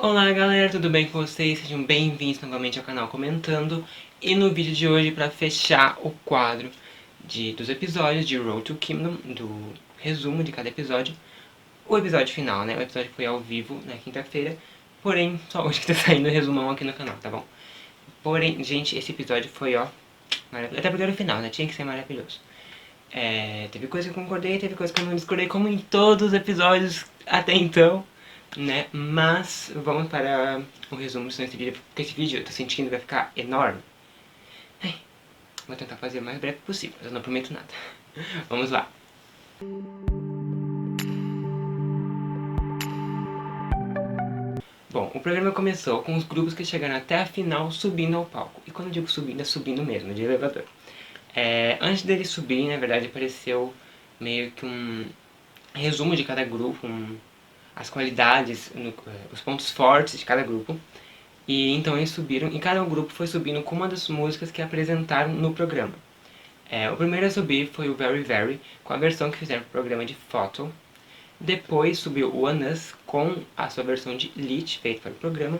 Olá galera, tudo bem com vocês? Sejam bem-vindos novamente ao canal Comentando. E no vídeo de hoje, para fechar o quadro dos episódios de Road to Kingdom, do resumo de cada episódio, o episódio final, né? O episódio foi ao vivo na quinta-feira, porém, só hoje que tá saindo o resumão aqui no canal, tá bom? Porém, gente, esse episódio foi, ó, maravilhoso. Até porque era o final, né? Tinha que ser maravilhoso. Teve coisa que eu concordei, teve coisa que eu não discordei, como em todos os episódios até então, né? Mas vamos para o resumo desse vídeo, porque esse vídeo eu tô sentindo que vai ficar enorme. Vou tentar fazer o mais breve possível, mas eu não prometo nada. Vamos lá. Bom, o programa começou com os grupos que chegaram até a final subindo ao palco. E quando eu digo subindo, é subindo mesmo, de elevador. Antes deles subirem, na verdade, apareceu meio que um resumo de cada grupo, as qualidades, os pontos fortes de cada grupo. E então eles subiram, e cada grupo foi subindo com uma das músicas que apresentaram no programa. O primeiro a subir foi o Very Very, com a versão que fizeram pro programa de Photo. Depois subiu o One Us com a sua versão de Lit, feita para o programa.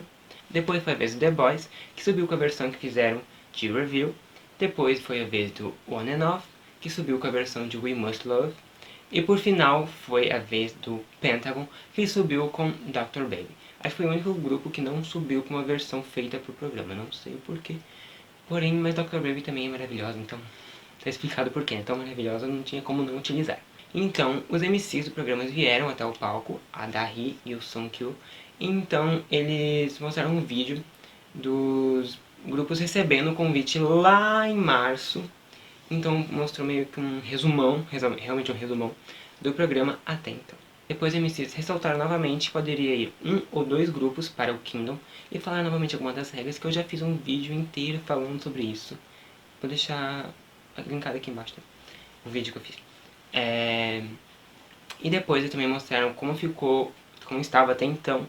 Depois foi a vez do The Boys, que subiu com a versão que fizeram de Review. Depois foi a vez do On and Off, que subiu com a versão de We Must Love. E por final foi a vez do Pentagon, que subiu com Dr. Baby. Acho que foi o único grupo que não subiu com uma versão feita para o programa, não sei o porquê. Porém, mas Dr. Baby também é maravilhosa, então tá explicado por quê. Tão maravilhosa, não tinha como não utilizar. Então, os MCs do programa vieram até o palco, a Dahi e o Sungkyu. Então, eles mostraram um vídeo dos grupos recebendo o convite lá em março. Então, mostrou meio que um resumão, realmente um resumão, do programa até então. Depois, os MCs ressaltaram novamente que poderia ir um ou dois grupos para o Kingdom e falar novamente algumas das regras, que eu já fiz um vídeo inteiro falando sobre isso. Vou deixar linkado aqui embaixo, tá? O vídeo que eu fiz. E depois eles também mostraram como estava até então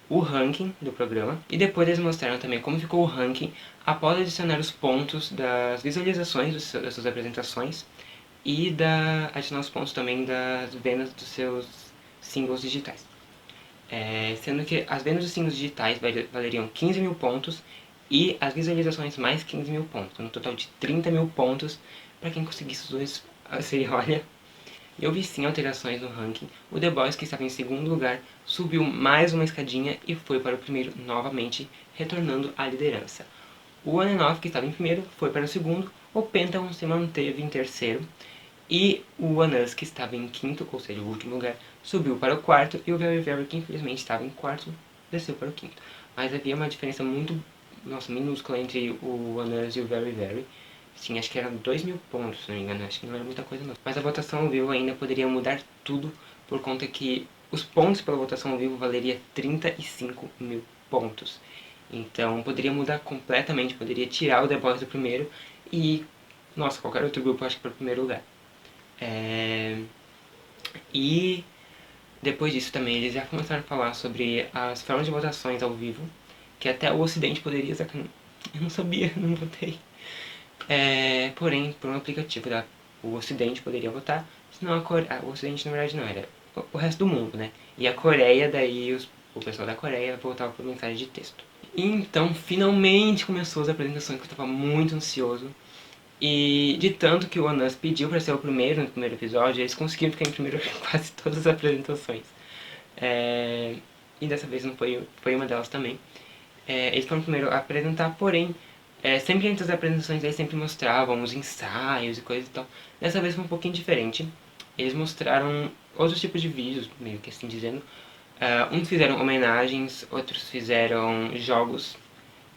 o ranking do programa. E depois eles mostraram também como ficou o ranking após adicionar os pontos das visualizações das suas apresentações e adicionar os pontos também das vendas dos seus singles digitais. Sendo que as vendas dos singles digitais valeriam 15 mil pontos e as visualizações mais 15 mil pontos. Um total de 30 mil pontos para quem conseguisse os dois. Assim, olha, eu vi sim alterações no ranking. O The Boys, que estava em segundo lugar, subiu mais uma escadinha e foi para o primeiro novamente, retornando à liderança. O One and Off, que estava em primeiro, foi para o segundo. O Pentagon se manteve em terceiro. E o One Us, que estava em quinto, ou seja, o último lugar, subiu para o quarto. E o Very Very, que infelizmente estava em quarto, desceu para o quinto. Mas havia uma diferença muito, minúscula entre o One Us e o Very Very. Sim, acho que eram 2 mil pontos, se não me engano. Acho que não era muita coisa não. Mas a votação ao vivo ainda poderia mudar tudo, por conta que os pontos pela votação ao vivo valeria 35 mil pontos. Então poderia mudar completamente, poderia tirar o The Boys do primeiro e, nossa, qualquer outro grupo acho que para o primeiro lugar. E depois disso também eles já começaram a falar sobre as formas de votações ao vivo, que até o Ocidente poderia, só que eu não sabia, não votei. Porém, por um aplicativo o Ocidente poderia votar, senão o Ocidente na verdade não, era o resto do mundo, né? E a Coreia, daí o pessoal da Coreia votava por mensagem de texto. E então, finalmente começou as apresentações, que eu estava muito ansioso. E de tanto que o One Us pediu para ser o primeiro no primeiro episódio, eles conseguiram ficar em primeiro em quase todas as apresentações. E dessa vez não foi uma delas também. Eles foram primeiro a apresentar, porém, sempre antes das apresentações eles sempre mostravam os ensaios e coisas e tal. Dessa vez foi um pouquinho diferente. Eles mostraram outros tipos de vídeos, meio que assim dizendo. Uns fizeram homenagens, outros fizeram jogos.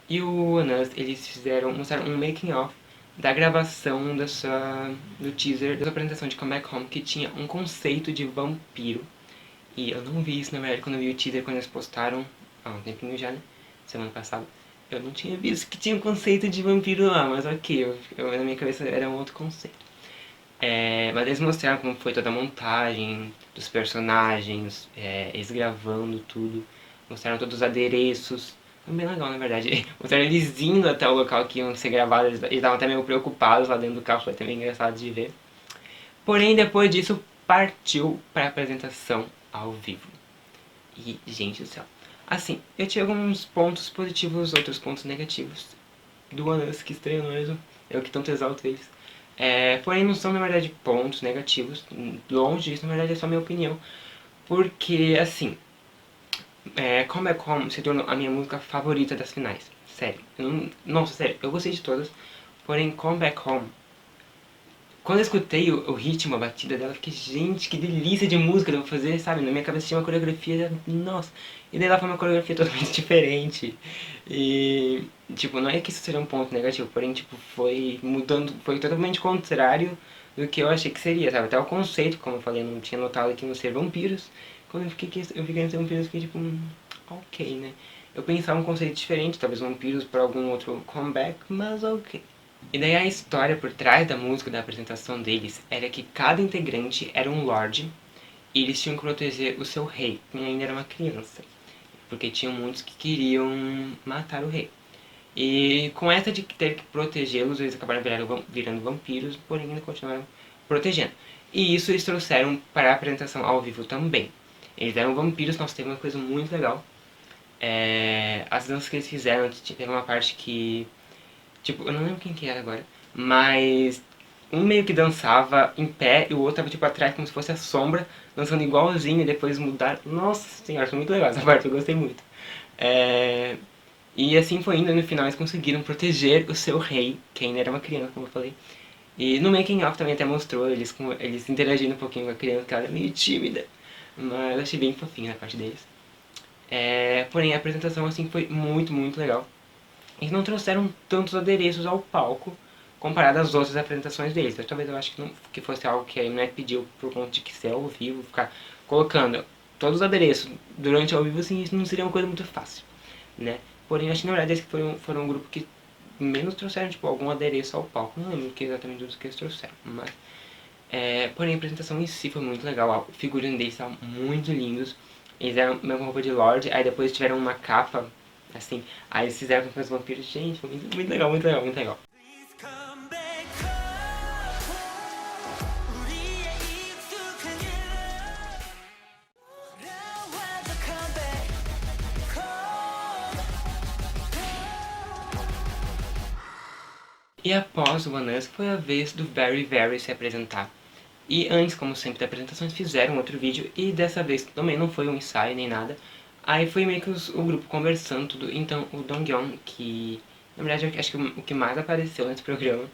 E o One Us, eles mostraram um making of da gravação do teaser da apresentação de Come Back Home, que tinha um conceito de vampiro. E eu não vi isso, na verdade, quando eu vi o teaser, quando eles postaram, há um tempinho já, né? Semana passada. Eu não tinha visto que tinha um conceito de vampiro lá, mas ok, na minha cabeça era um outro conceito. Mas eles mostraram como foi toda a montagem dos personagens, eles gravando tudo, mostraram todos os adereços. Foi bem legal, na verdade. Mostraram eles indo até o local que iam ser gravados, eles estavam até meio preocupados lá dentro do carro, foi até meio engraçado de ver. Porém, depois disso, partiu para a apresentação ao vivo. E, gente do céu, Assim, eu tinha alguns pontos positivos, outros pontos negativos do One Us, que estranho mesmo, eu que tanto exalto eles. Porém, não são, na verdade, pontos negativos, longe disso, na verdade é só minha opinião. Porque, assim, Comeback Home se tornou a minha música favorita das finais. Sério. Nossa, sério, eu gostei de todas. Porém, Comeback Home, quando eu escutei o ritmo, a batida dela, eu fiquei, gente, que delícia de música eu vou fazer, sabe? Na minha cabeça tinha uma coreografia, nossa. E daí ela foi uma coreografia totalmente diferente. E, tipo, não é que isso seja um ponto negativo, porém, tipo, foi mudando, foi totalmente contrário do que eu achei que seria, sabe? Até o conceito, como eu falei, eu não tinha notado que iam ser vampiros. Quando eu fiquei em ser vampiros, eu fiquei tipo, ok, né? Eu pensava um conceito diferente, talvez vampiros para algum outro comeback, mas ok. E daí a história por trás da música, da apresentação deles, era que cada integrante era um lorde e eles tinham que proteger o seu rei, que ainda era uma criança. Porque tinham muitos que queriam matar o rei. E com essa de ter que protegê-los, eles acabaram virando vampiros, porém ainda continuaram protegendo. E isso eles trouxeram para a apresentação ao vivo também. Eles eram vampiros, nossa, teve uma coisa muito legal. As danças que eles fizeram, teve uma parte que tipo, eu não lembro quem que era agora, mas um meio que dançava em pé e o outro tava tipo atrás como se fosse a sombra, dançando igualzinho e depois mudaram. Nossa senhora, foi muito legal essa parte, eu gostei muito. É... E assim foi indo, no final eles conseguiram proteger o seu rei, que ainda era uma criança, como eu falei. E no making of também até mostrou eles interagindo um pouquinho com a criança, que ela era meio tímida, mas eu achei bem fofinho a parte deles. Porém a apresentação assim foi muito, muito legal. Eles não trouxeram tantos adereços ao palco comparado às outras apresentações deles. Mas talvez eu acho que, não, que fosse algo que a Mnet pediu por conta de que ser ao vivo, ficar colocando todos os adereços durante ao vivo, assim, isso não seria uma coisa muito fácil, né? Porém, acho que na verdade eles foram um grupo que menos trouxeram, tipo, algum adereço ao palco. Não lembro que exatamente dos que eles trouxeram, mas... porém, a apresentação em si foi muito legal. O figurino deles estavam muito lindos. Eles eram mesmo roupa de Lorde, aí depois tiveram uma capa assim, aí eles fizeram com os vampiros, gente, foi muito, muito legal, muito legal, muito legal. E após o One Us, foi a vez do Very Very se apresentar. E antes, como sempre, das apresentações, fizeram outro vídeo, e dessa vez também não foi um ensaio nem nada. Aí foi meio que o grupo conversando tudo, então o Donghyun, que na verdade acho que o que mais apareceu nesse programa,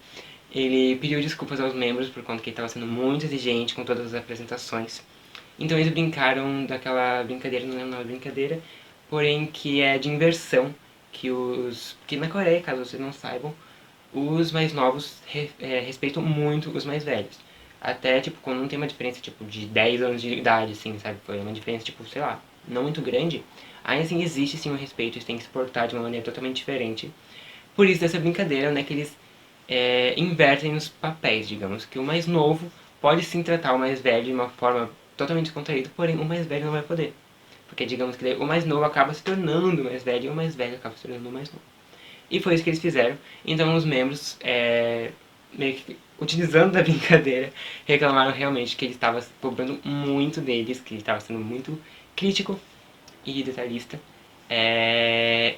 ele pediu desculpas aos membros por conta que ele estava sendo muito exigente com todas as apresentações. Então eles brincaram daquela brincadeira, não lembro o nome da brincadeira, porém que é de inversão, que na Coreia, caso vocês não saibam, os mais novos respeitam muito os mais velhos. Até, tipo, quando não tem uma diferença, tipo, de 10 anos de idade, assim, sabe? Foi uma diferença, tipo, sei lá, não muito grande. Ainda assim, existe, sim, um respeito, eles têm que se portar de uma maneira totalmente diferente. Por isso, dessa brincadeira, né, que eles invertem os papéis, digamos. Que o mais novo pode sim tratar o mais velho de uma forma totalmente descontraída, porém o mais velho não vai poder. Porque, digamos que o mais novo acaba se tornando o mais velho e o mais velho acaba se tornando o mais novo. E foi isso que eles fizeram. Então os membros, meio que utilizando da brincadeira, reclamaram realmente que ele estava cobrando muito deles, que ele estava sendo muito crítico e detalhista.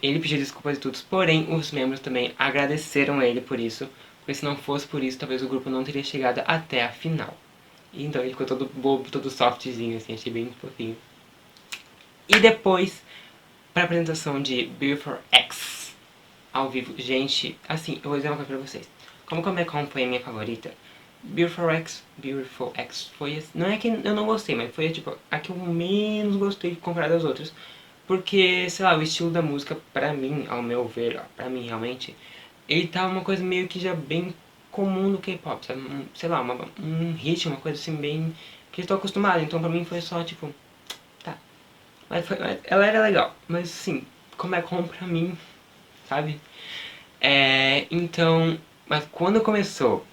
Ele pediu desculpas de todos, porém os membros também agradeceram a ele por isso, porque se não fosse por isso, talvez o grupo não teria chegado até a final. Então ele ficou todo bobo, todo softzinho, assim, achei bem fofinho. E depois, para a apresentação de Beautiful X ao vivo, gente, assim, eu vou dizer uma coisa pra vocês. Como Comic Con foi a minha favorita, Beautiful X foi, não é que eu não gostei, mas foi tipo a que eu menos gostei comparado às outras. Porque, sei lá, o estilo da música, pra mim, ao meu ver, pra mim realmente, ele tá uma coisa meio que já bem comum no K-pop, sabe? Sei lá, um ritmo, uma coisa assim bem... que eu tô acostumado, então pra mim foi só tipo... tá. Mas ela era legal, mas assim, como é com pra mim, sabe? Então, mas quando começou,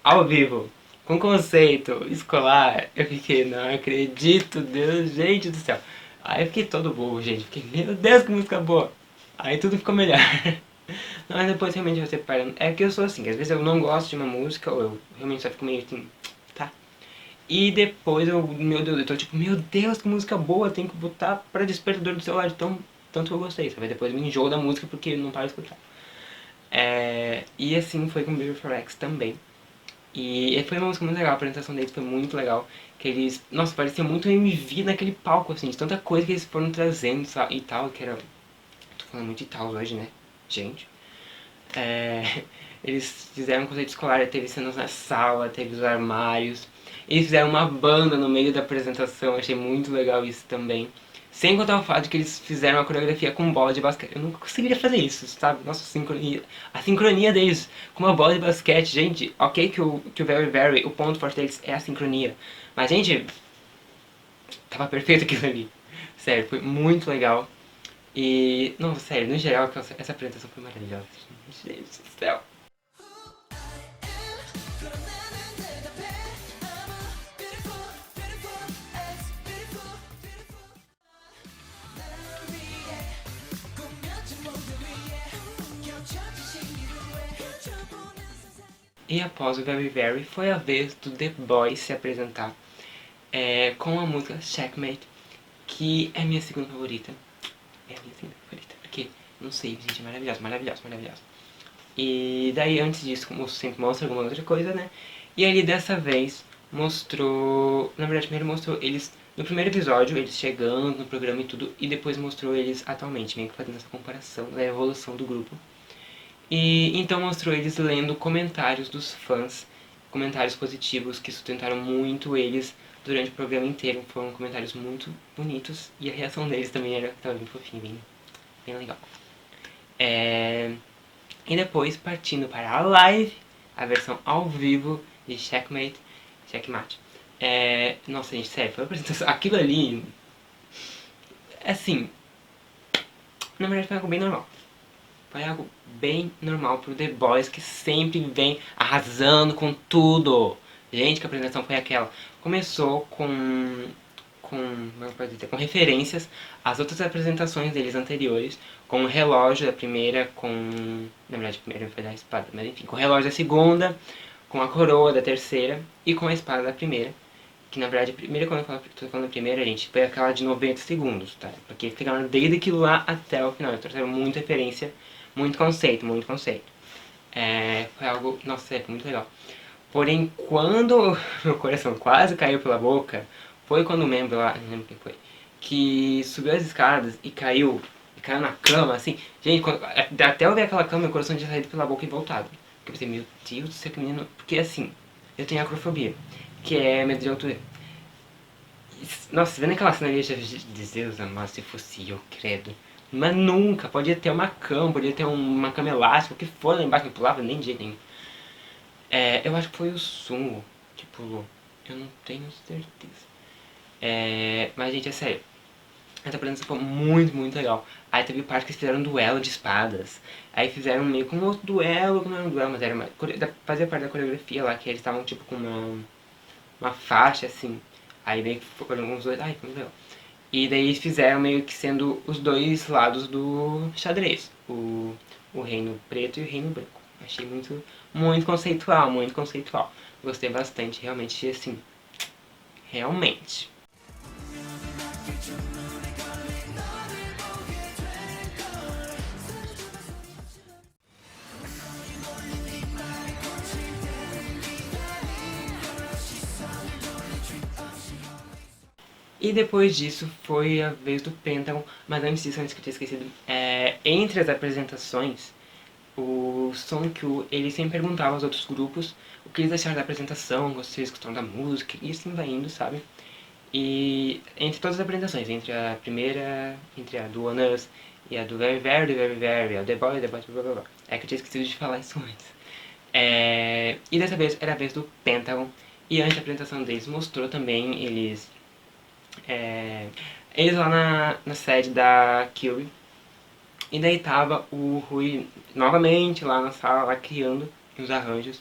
ao vivo, com conceito escolar, eu fiquei, não acredito, Deus, gente do céu. Aí eu fiquei todo bobo, gente, fiquei, meu Deus, que música boa. Aí tudo ficou melhor. Mas depois realmente você para. É que eu sou assim, às vezes eu não gosto de uma música, ou eu realmente só fico meio assim, tá. E depois meu Deus, eu tô tipo, meu Deus, que música boa, tem que botar pra despertador do celular, tanto que eu gostei, sabe? Depois me enjoo da música porque não para de escutar. E assim foi com Baby for X também. E foi uma música muito legal, a apresentação deles foi muito legal. Que eles, nossa, parecia muito MV naquele palco, assim, de tanta coisa que eles foram trazendo e tal, que era... Tô falando muito de tal hoje, né? Gente. É, eles fizeram um conceito escolar, teve cenas na sala, teve os armários. Eles fizeram uma banda no meio da apresentação, achei muito legal isso também. Sem contar o fato de que eles fizeram a coreografia com bola de basquete. Eu nunca conseguiria fazer isso, sabe? Nossa, a sincronia deles com uma bola de basquete. Gente, ok que o Very Very, o ponto forte deles é a sincronia. Mas, gente, tava perfeito aquilo ali. Sério, foi muito legal. E, não, sério, no geral, essa apresentação foi maravilhosa. Gente do céu. E após o Very Very, foi a vez do The Boys se apresentar com a música Checkmate, que é a minha segunda favorita. É a minha segunda favorita, porque, não sei, gente, é maravilhosa, maravilhosa, maravilhosa. E daí, antes disso, como sempre mostra alguma outra coisa, né? E ali, dessa vez, mostrou... Na verdade, primeiro mostrou eles... No primeiro episódio, eles chegando no programa e tudo, e depois mostrou eles atualmente, meio que fazendo essa comparação da evolução do grupo. E então mostrou eles lendo comentários dos fãs, comentários positivos que sustentaram muito eles durante o programa inteiro. Foram comentários muito bonitos e a reação deles também estava bem fofinha, bem legal. E depois partindo para a live, a versão ao vivo de Checkmate. Nossa, gente, sério, foi uma apresentação. Aquilo ali, assim, na verdade foi algo bem normal. Foi algo bem normal pro The Boys, que sempre vem arrasando com tudo. Gente, que a apresentação foi aquela. Começou como eu posso dizer, com referências às outras apresentações deles anteriores, com o relógio da primeira, na verdade a primeira foi da espada, mas enfim, com o relógio da segunda, com a coroa da terceira e com a espada da primeira. Que na verdade a primeira, quando eu tô falando da primeira, gente, foi aquela de 90 segundos, tá? Porque eles pegaram desde aquilo lá até o final, eles trouxeram muita referência, muito conceito, muito conceito. Foi algo, nossa, muito legal. Porém, quando meu coração quase caiu pela boca, foi quando o membro lá, não lembro quem foi, que subiu as escadas e caiu na cama, assim. Gente, até eu ver aquela cama, meu coração tinha saído pela boca e voltado. Porque eu pensei, meu Deus do céu, que menino. Porque assim, eu tenho acrofobia, que é medo de altura. Nossa, vendo aquela cena ali, eu já dizia, Deus amado, se fosse eu, credo. Mas nunca, podia ter uma cama, podia ter uma cama elástica, o que for lá embaixo, que pulava, nem de jeito nenhum. Eu acho que foi o Sumo que pulou, eu não tenho certeza. Mas gente, é sério, essa apresentação foi muito, muito legal. Aí teve parte que eles fizeram um duelo de espadas. Aí fizeram meio com um outro duelo, que não era um duelo, mas fazia parte da coreografia lá, que eles estavam tipo com uma faixa assim. Aí meio que foram uns dois, ai, foi muito legal. E daí eles fizeram meio que sendo os dois lados do xadrez. O reino preto e o reino branco. Achei muito, muito conceitual, muito conceitual. Gostei bastante, realmente, assim, realmente. E depois disso foi a vez do Pentagon, mas antes disso, antes que eu tinha esquecido, entre as apresentações, o Songkyu, ele sempre perguntava aos outros grupos o que eles acharam da apresentação, vocês gostaram da música, e assim vai indo, sabe? E entre todas as apresentações, entre a primeira, entre a do One Us e a do Very Very, do Very Very, a The Boy, blá blá blá blá. É que eu tinha esquecido de falar isso antes. E dessa vez era a vez do Pentagon, e antes da apresentação deles mostrou também eles lá na sede da Kyubi. E daí tava o Rui novamente lá na sala, lá criando os arranjos.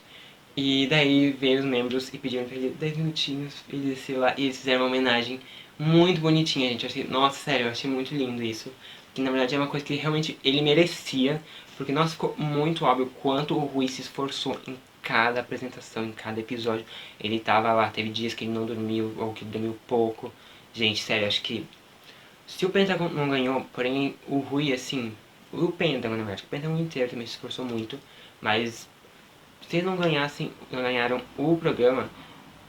E daí veio os membros e pediram pra ele 10 minutinhos, ele desceu lá e eles fizeram uma homenagem muito bonitinha, gente. Eu achei, nossa, sério, eu achei muito lindo isso. Que na verdade é uma coisa que realmente ele merecia, porque nossa, ficou muito óbvio quanto o Rui se esforçou em cada apresentação, em cada episódio. Ele tava lá, teve dias que ele não dormiu, ou que dormiu pouco. Gente, sério, acho que se o Pentagon não ganhou, porém o Rui, assim, o Pentagon, na verdade, o Pentagon inteiro também se esforçou muito, mas se eles não ganhassem, não ganharam o programa,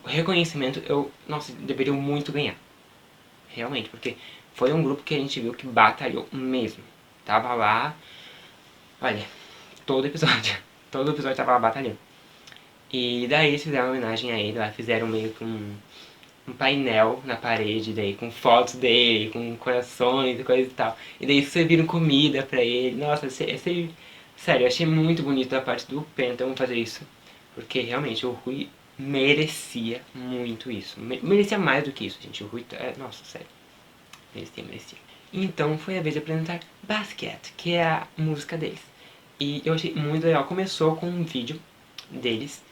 o reconhecimento, nossa, deveriam muito ganhar. Realmente, porque foi um grupo que a gente viu que batalhou mesmo. Tava lá, olha, todo episódio, todo episódio tava lá batalhando. E daí eles fizeram uma homenagem a ele, lá fizeram meio que um painel na parede daí, com fotos dele, com corações e coisa e tal. E daí serviram comida pra ele. Nossa, sério, eu achei muito bonito da parte do Pentagon fazer isso. Porque realmente o Rui merecia muito isso. Merecia mais do que isso, gente. O Rui, nossa, sério. Merecia. Então foi a vez de apresentar Basket, que é a música deles. E eu achei muito legal. Começou com um vídeo deles,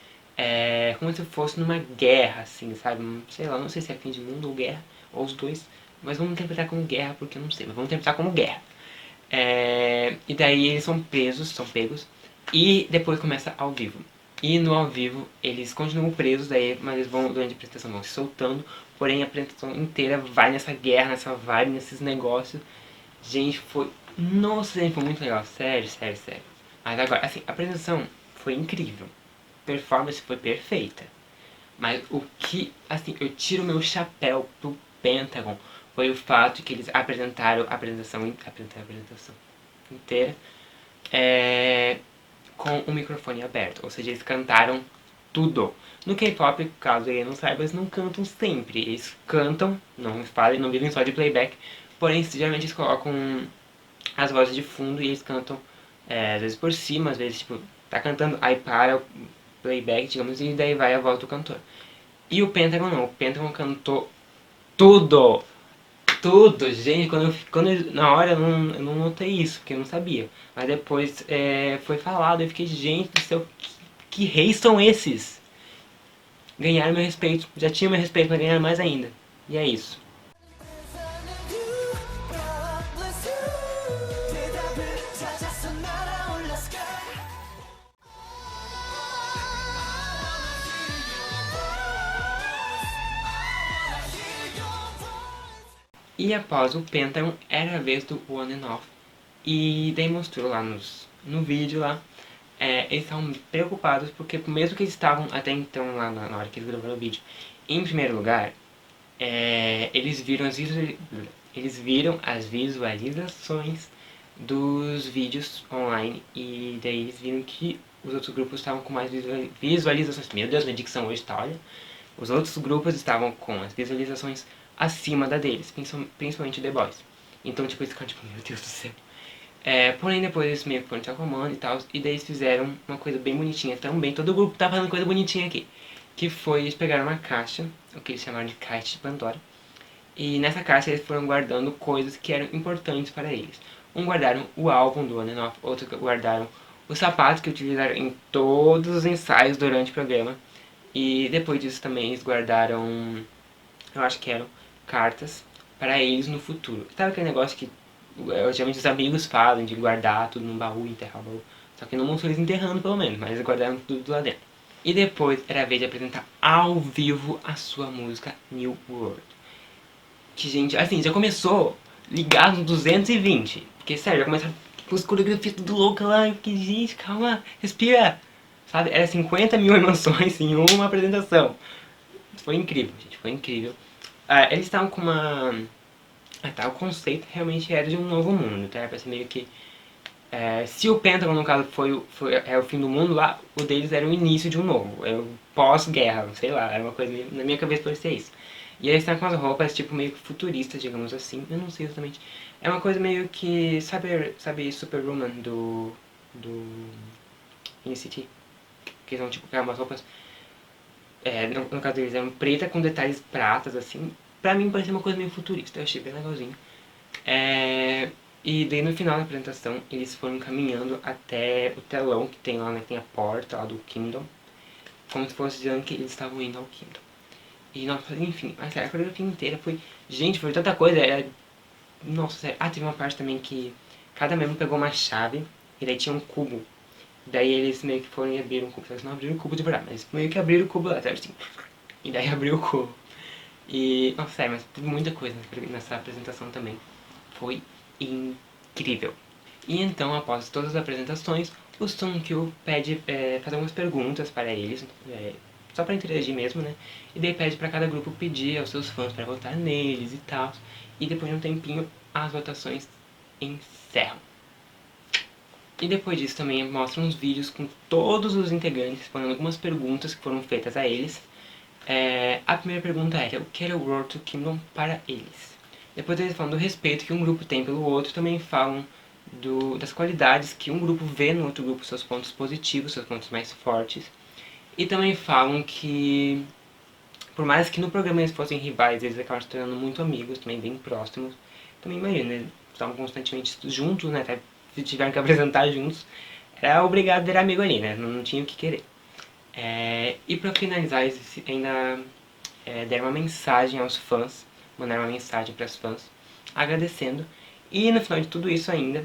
como se fosse numa guerra, assim, sabe? Sei lá, não sei se é fim de mundo ou guerra, ou os dois. Mas vamos interpretar como guerra, porque eu não sei, mas vamos interpretar como guerra. E daí eles são presos, são pegos, e depois começa ao vivo. E no ao vivo eles continuam presos, daí, mas eles vão, durante a apresentação, vão se soltando, porém a apresentação inteira vai nessa guerra, nessa vibe, nesses negócios. Gente, foi. Nossa, gente, foi muito legal, sério, sério, sério. Mas agora, assim, a apresentação foi incrível, a performance foi perfeita. Mas o que, assim, eu tiro meu chapéu pro Pentagon foi o fato que eles apresentaram a apresentação inteira com o microfone aberto, ou seja, eles cantaram tudo. No K-pop, caso ele não saiba, eles não cantam sempre, eles cantam, não falem, não vivem só de playback, porém, geralmente eles colocam as vozes de fundo e eles cantam, às vezes por cima, às vezes, tipo, tá cantando, aí para o playback, digamos, e daí vai a voz do cantor. E o Pentagon não, o Pentagon cantou tudo! Tudo, gente, na hora eu não notei isso, porque eu não sabia. Mas depois foi falado, eu fiquei, gente do céu, que reis são esses? Ganharam meu respeito, já tinha meu respeito, mas ganharam mais ainda. E é isso. E após o Pentagon, era a vez do One and Off. E daí mostrou lá no vídeo lá, eles estavam preocupados porque mesmo que eles estavam até então lá na hora que eles gravaram o vídeo em primeiro lugar, eles viram as visualizações dos vídeos online e daí eles viram que os outros grupos estavam com mais visualizações. Meu Deus, minha dicção hoje tá, olha. Os outros grupos estavam com as visualizações acima da deles, principalmente The Boys. Então, tipo, eles ficaram tipo, meu Deus do céu. Porém, depois eles meio que foram se acalmando e tal, e daí eles fizeram uma coisa bem bonitinha também. Todo o grupo tá fazendo coisa bonitinha aqui. Que foi, eles pegaram uma caixa, o que eles chamaram de caixa de Pandora. E nessa caixa eles foram guardando coisas que eram importantes para eles. Um guardaram o álbum do On and Off, outro guardaram os sapatos que utilizaram em todos os ensaios durante o programa. E depois disso também eles guardaram, eu acho que eram cartas para eles no futuro. Sabe aquele negócio que geralmente os amigos falam de guardar tudo num baú, enterrar o baú. Só que não mostrou eles enterrando pelo menos, mas eles guardaram tudo lá dentro. E depois era a vez de apresentar ao vivo a sua música New World. Que, gente, assim, já começou ligado no 220. Porque, sério, já começaram com as coreografias tudo louca lá. Eu fiquei, gente, calma, respira. Sabe, era 50 mil emoções em uma apresentação. Foi incrível, gente, foi incrível. Eles estavam com uma... o conceito realmente era de um novo mundo, tá? Era pra ser meio que... se o Pentagon, no caso, é o fim do mundo lá, o deles era o início de um novo. É o pós-guerra, sei lá, era uma coisa meio, na minha cabeça parecia isso. E eles estão com as roupas, tipo, meio que futuristas, digamos assim. Eu não sei exatamente. É uma coisa meio que... Sabe Superwoman do NCT? Que são, tipo, umas roupas... no caso deles, eram preta com detalhes pratas, assim. Pra mim parecia uma coisa meio futurista, eu achei bem legalzinho. E daí no final da apresentação, eles foram caminhando até o telão que tem lá, né, que tem a porta lá do Kingdom. Como se fosse dizendo que eles estavam indo ao Kingdom. E, nossa, enfim, a coreografia inteira foi... Gente, foi tanta coisa, nossa, sério. Teve uma parte também que cada membro pegou uma chave, e daí tinha um cubo. Daí eles meio que foram e abriram o cubo. Eles não abriram o cubo de verdade, mas meio que abriram o cubo lá, sabe assim? E daí abriu o cubo. E, nossa, sério, mas teve muita coisa nessa apresentação também. Foi incrível. E então, após todas as apresentações, o Sungkyu pede fazer algumas perguntas para eles, só para interagir mesmo, né? E daí pede para cada grupo pedir aos seus fãs para votar neles e tal. E depois de um tempinho, as votações encerram. E depois disso também mostra uns vídeos com todos os integrantes respondendo algumas perguntas que foram feitas a eles. A primeira pergunta era: o que era o Road to Kingdom para eles? Depois eles falam do respeito que um grupo tem pelo outro, também falam das qualidades que um grupo vê no outro grupo, seus pontos positivos, seus pontos mais fortes. E também falam que, por mais que no programa eles fossem rivais, eles acabaram se tornando muito amigos, também bem próximos. Também imagina, eles estavam constantemente juntos, né? Até se tiveram que apresentar juntos, era obrigado a virar amigo ali, né? Não tinha o que querer. E pra finalizar, eles ainda deram uma mensagem aos fãs, mandaram uma mensagem para os fãs, agradecendo. E no final de tudo isso ainda,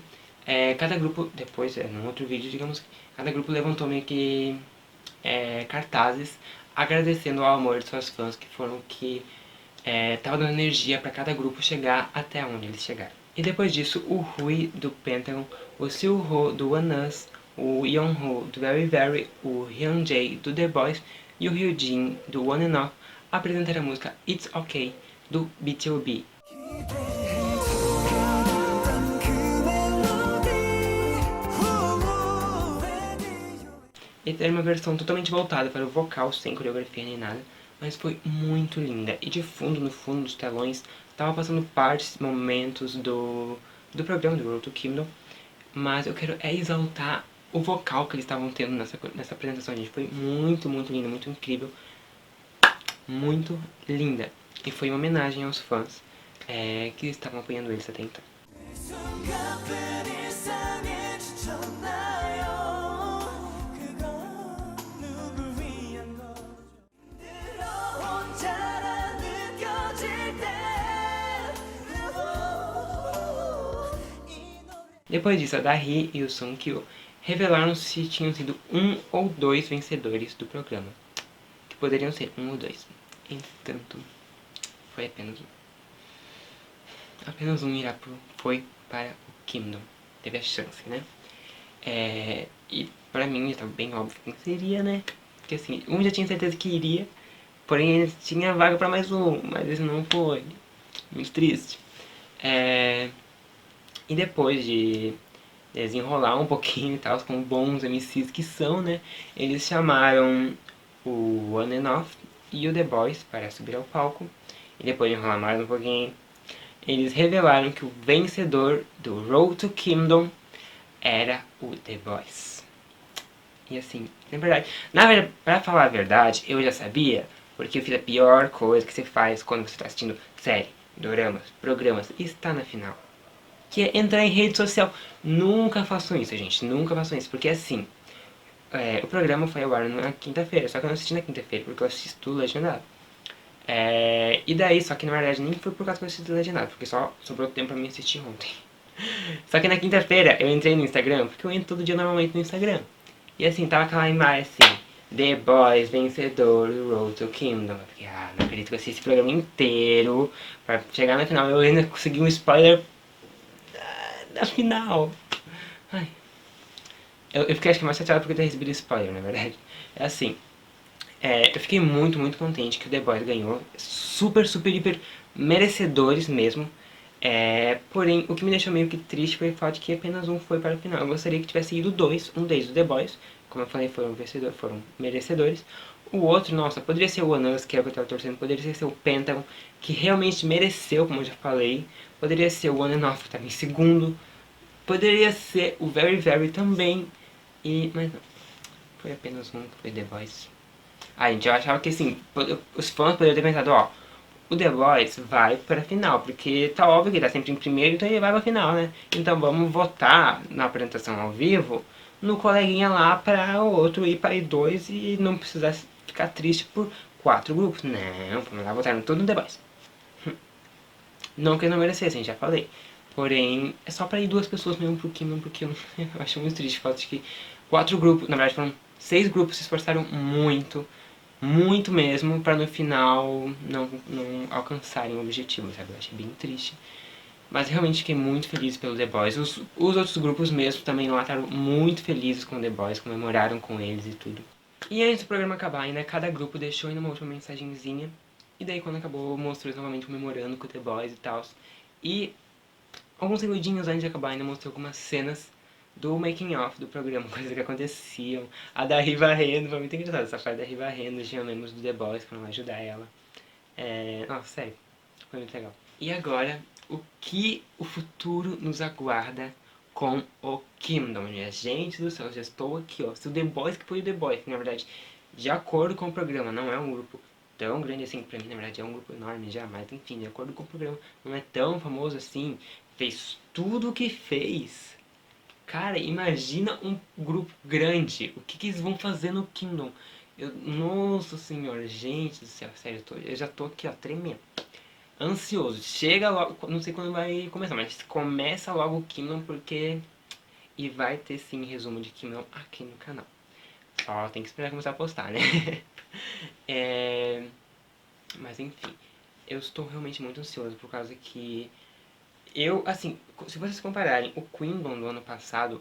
cada grupo, depois, num outro vídeo, digamos, cada grupo levantou meio que cartazes agradecendo ao amor de suas fãs, que foram que estavam dando energia para cada grupo chegar até onde eles chegaram. E depois disso, o Rui do Pentagon, o Sil-ho do One Us, o Yeon-ho do Very Very, o Hyun-jae do The Boys e o Hyojin do One and Off apresentaram a música It's Okay do BTOB. Essa era uma versão totalmente voltada para o vocal, sem coreografia nem nada, mas foi muito linda. E de fundo, no fundo dos telões, tava passando partes, momentos do programa do Road to Kingdom, mas eu quero exaltar o vocal que eles estavam tendo nessa apresentação, gente. Foi muito, muito linda, muito incrível, muito linda. E foi uma homenagem aos fãs que estavam apoiando eles até então. Depois disso, a Dahi e o Sungkyu revelaram se tinham sido um ou dois vencedores do programa. Que poderiam ser um ou dois. Entretanto, foi apenas um. Apenas um foi para o Kingdom. Teve a chance, né? E pra mim estava bem óbvio quem seria, né? Porque assim, um já tinha certeza que iria, porém ele tinha vaga pra mais um, mas esse não foi. Muito triste. E depois de desenrolar um pouquinho e tal, com bons MCs que são, né? Eles chamaram o One and Off e o The Boys para subir ao palco. E depois de enrolar mais um pouquinho, eles revelaram que o vencedor do Road to Kingdom era o The Boys. E assim, na verdade, pra falar a verdade, eu já sabia, porque eu fiz a pior coisa que você faz quando você está assistindo série, doramas, programas, e está na final. Que é entrar em rede social. Nunca façam isso, gente, nunca façam isso, porque assim, o programa foi ao ar na quinta-feira, só que eu não assisti na quinta-feira, porque eu assisto legendado. E daí, só que na verdade nem foi por causa que eu assisti legendado, porque só sobrou tempo pra mim assistir ontem. Só que na quinta-feira eu entrei no Instagram, porque eu entro todo dia normalmente no Instagram. E assim, tava aquela imagem assim, The Boys, vencedor do Road to Kingdom. Eu fiquei, não acredito que eu assisti esse programa inteiro pra chegar na final. Eu ainda consegui um spoiler da final. Ai. Eu fiquei acho que mais chateado porque eu ter recebido spoiler, na verdade. É assim, eu fiquei muito, muito contente que o The Boys ganhou. Super, super, hiper merecedores mesmo. Porém, o que me deixou meio que triste foi o fato de que apenas um foi para a final. Eu gostaria que tivesse ido dois, um deles, o The Boys, como eu falei, foram merecedores. O outro, nossa, poderia ser o One Us, que é o que eu estava torcendo, poderia ser o Pentagon, que realmente mereceu, como eu já falei. Poderia ser o One and Off, que estava em segundo. Poderia ser o Very Very também, mas não. Foi apenas um, foi The Boys. Gente, eu achava que assim, os fãs poderiam ter pensado, ó, o The Voice vai pra final, porque tá óbvio que ele tá sempre em primeiro, então ele vai pra final, né? Então vamos votar na apresentação ao vivo no coleguinha lá pra o outro ir para dois e não precisar ficar triste por 4 grupos. Não, vamos lá votar no todo no The Voice. Não que ele não merecesse, já falei. Porém, é só pra ir 2 pessoas mesmo pro Kim, porque eu acho muito triste o fato de que 4 grupos, na verdade foram 6 grupos, se esforçaram muito, muito mesmo, pra no final não alcançarem o objetivo, sabe? Eu achei bem triste. Mas realmente fiquei muito feliz pelo The Boys. Os outros grupos mesmo também lá estavam muito felizes com o The Boys, comemoraram com eles e tudo. E antes do programa acabar, ainda cada grupo deixou ainda uma última mensagenzinha. E daí quando acabou, mostrou eles novamente comemorando com o The Boys e tal. E alguns segundinhos antes de acabar, ainda mostrou algumas cenas do making off do programa, coisas que aconteciam. A da Riva Reno, foi muito engraçado essa parte da Riva Reno, tinha membros do The Boys pra ajudar ela. Nossa, sério, foi muito legal. E agora, o que o futuro nos aguarda com o Kingdom, minha gente do céu, já estou aqui, ó. Se o The Boys, que foi o The Boys, que na verdade, de acordo com o programa, não é um grupo tão grande assim, pra mim na verdade é um grupo enorme já, mas enfim, de acordo com o programa, não é tão famoso assim, fez tudo o que fez. Cara, imagina um grupo grande, o que, que eles vão fazer no Kingdom? Nossa senhora, gente do céu, sério, eu já tô aqui, ó, tremendo. Ansioso, chega logo, não sei quando vai começar, mas começa logo o Kingdom porque... E vai ter sim resumo de Kingdom aqui no canal. Só tem que esperar começar a postar, né? Mas enfim, eu estou realmente muito ansioso por causa que assim, se vocês compararem o Kingdom do ano passado,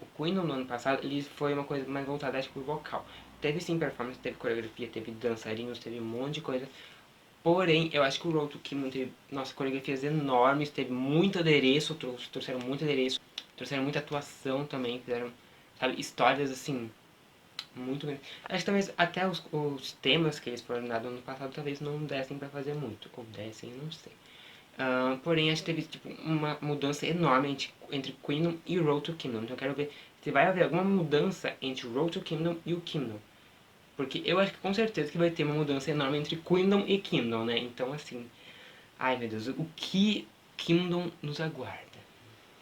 ele foi uma coisa mais voltada, acho que pro vocal. Teve sim performance, teve coreografia, teve dançarinos, teve um monte de coisa. Porém, eu acho que o Road to Kingdom teve, nossa, coreografias enormes, teve muito adereço, trouxeram muito adereço, trouxeram muita atuação também, fizeram, sabe, histórias assim, muito bem. Acho que talvez até os temas que eles foram dados no ano passado talvez não dessem pra fazer muito, ou dessem, não sei. Porém, acho que teve tipo, uma mudança enorme entre Kingdom e Road to Kingdom. Então eu quero ver se vai haver alguma mudança entre o Road to Kingdom e o Kingdom. Porque eu acho que com certeza que vai ter uma mudança enorme entre Kingdom e Kingdom, né? Então assim, ai meu Deus, o que Kingdom nos aguarda?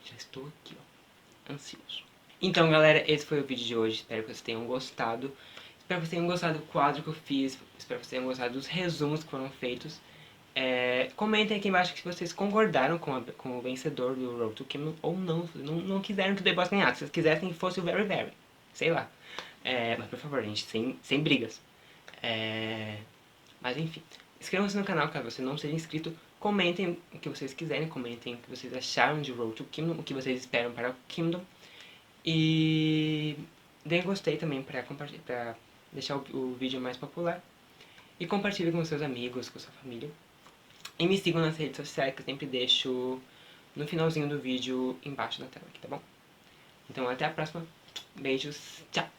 Já estou aqui, ó, ansioso. Então galera, esse foi o vídeo de hoje, espero que vocês tenham gostado. Espero que vocês tenham gostado do quadro que eu fiz, espero que vocês tenham gostado dos resumos que foram feitos. Comentem aqui embaixo se vocês concordaram com o vencedor do Road to Kingdom ou não quiseram que o The Boss ganhasse. Se vocês quisessem que fosse o Very Very, sei lá. Mas por favor, gente, sem brigas. Mas enfim, inscrevam-se no canal caso você não seja inscrito. Comentem o que vocês quiserem, comentem o que vocês acharam de Road to Kingdom, o que vocês esperam para o Kingdom. E deem gostei também para deixar o vídeo mais popular. E compartilhe com seus amigos, com sua família. E me sigam nas redes sociais que eu sempre deixo no finalzinho do vídeo embaixo da tela aqui, tá bom? Então até a próxima. Beijos, tchau!